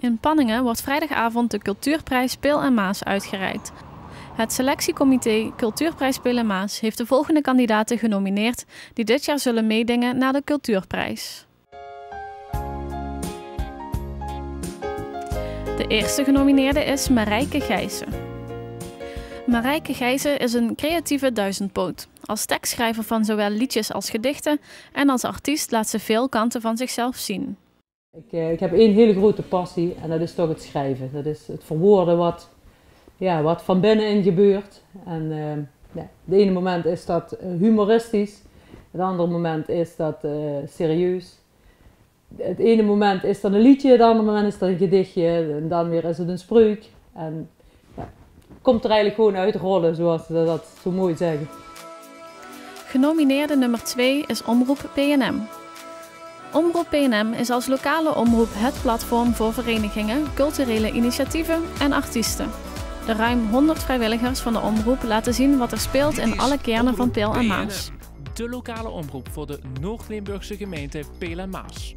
In Panningen wordt vrijdagavond de Cultuurprijs Peel en Maas uitgereikt. Het selectiecomité Cultuurprijs Peel en Maas heeft de volgende kandidaten genomineerd die dit jaar zullen meedingen naar de Cultuurprijs. De eerste genomineerde is Marijke Gijssen. Marijke Gijssen is een creatieve duizendpoot. Als tekstschrijver van zowel liedjes als gedichten en als artiest laat ze veel kanten van zichzelf zien. Ik heb één hele grote passie en dat is toch het schrijven. Dat is het verwoorden wat van binnenin gebeurt. En het ene moment is dat humoristisch, het andere moment is dat serieus. Het ene moment is dat een liedje, het andere moment is dat een gedichtje en dan weer is het een spreuk. En komt er eigenlijk gewoon uit rollen, zoals ze dat zo mooi zeggen. Genomineerde nummer 2 is Omroep PNM. Omroep PNM is als lokale omroep het platform voor verenigingen, culturele initiatieven en artiesten. De ruim 100 vrijwilligers van de omroep laten zien wat er speelt in alle kernen van Peel en Maas. De lokale omroep voor de Noord-Limburgse gemeente Peel en Maas.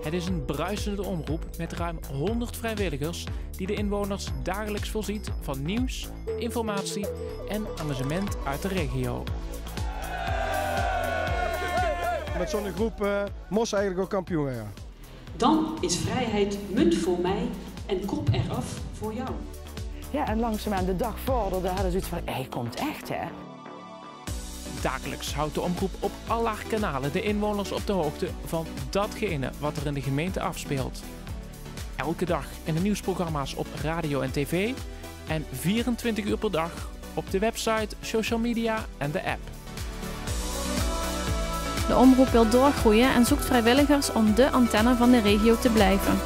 Het is een bruisende omroep met ruim 100 vrijwilligers die de inwoners dagelijks voorziet van nieuws, informatie en amusement uit de regio. Met zo'n groep Mos eigenlijk ook kampioen. Ja. Dan is vrijheid munt voor mij en kop eraf voor jou. Ja, en langzaamaan de dag vorderde hadden ze iets van, hij komt echt, hè? Dagelijks houdt de omroep op al haar kanalen de inwoners op de hoogte van datgene wat er in de gemeente afspeelt. Elke dag in de nieuwsprogramma's op radio en tv en 24 uur per dag op de website, social media en de app. De omroep wil doorgroeien en zoekt vrijwilligers om de antenne van de regio te blijven.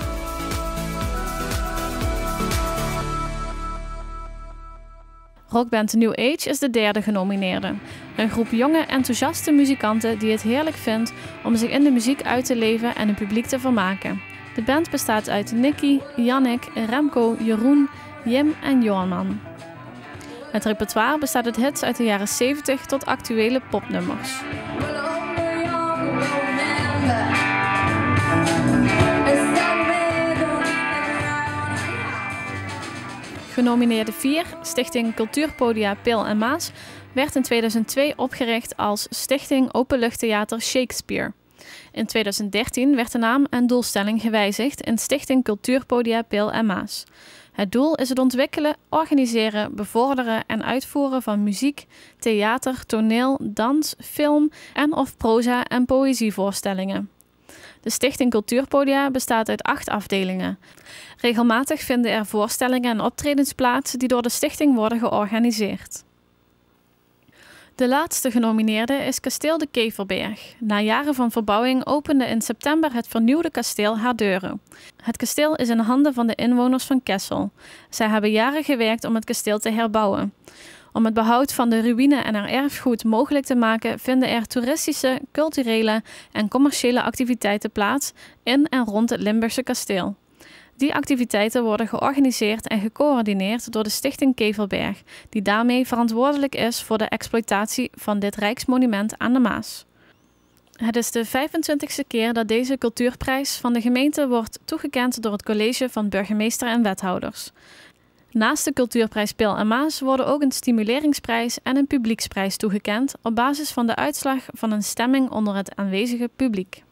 Rockband New Age is de derde genomineerde. Een groep jonge, enthousiaste muzikanten die het heerlijk vindt om zich in de muziek uit te leven en het publiek te vermaken. De band bestaat uit Nicky, Jannik, Remco, Jeroen, Jim en Johan. Het repertoire bestaat uit hits uit de jaren 70 tot actuele popnummers. Genomineerde 4, Stichting Cultuurpodia Peel en Maas, werd in 2002 opgericht als Stichting Openluchttheater Shakespeare. In 2013 werd de naam en doelstelling gewijzigd in Stichting Cultuurpodia Peel en Maas. Het doel is het ontwikkelen, organiseren, bevorderen en uitvoeren van muziek, theater, toneel, dans, film en/of proza- en poëzievoorstellingen. De Stichting Cultuurpodia bestaat uit 8 afdelingen. Regelmatig vinden er voorstellingen en optredens plaats die door de stichting worden georganiseerd. De laatste genomineerde is Kasteel de Keverberg. Na jaren van verbouwing opende in september het vernieuwde kasteel haar deuren. Het kasteel is in handen van de inwoners van Kessel. Zij hebben jaren gewerkt om het kasteel te herbouwen. Om het behoud van de ruïne en haar erfgoed mogelijk te maken, vinden er toeristische, culturele en commerciële activiteiten plaats in en rond het Limburgse kasteel. Die activiteiten worden georganiseerd en gecoördineerd door de Stichting Keverberg, die daarmee verantwoordelijk is voor de exploitatie van dit rijksmonument aan de Maas. Het is de 25e keer dat deze cultuurprijs van de gemeente wordt toegekend door het college van burgemeester en wethouders. Naast de Cultuurprijs Peel en Maas worden ook een stimuleringsprijs en een publieksprijs toegekend op basis van de uitslag van een stemming onder het aanwezige publiek.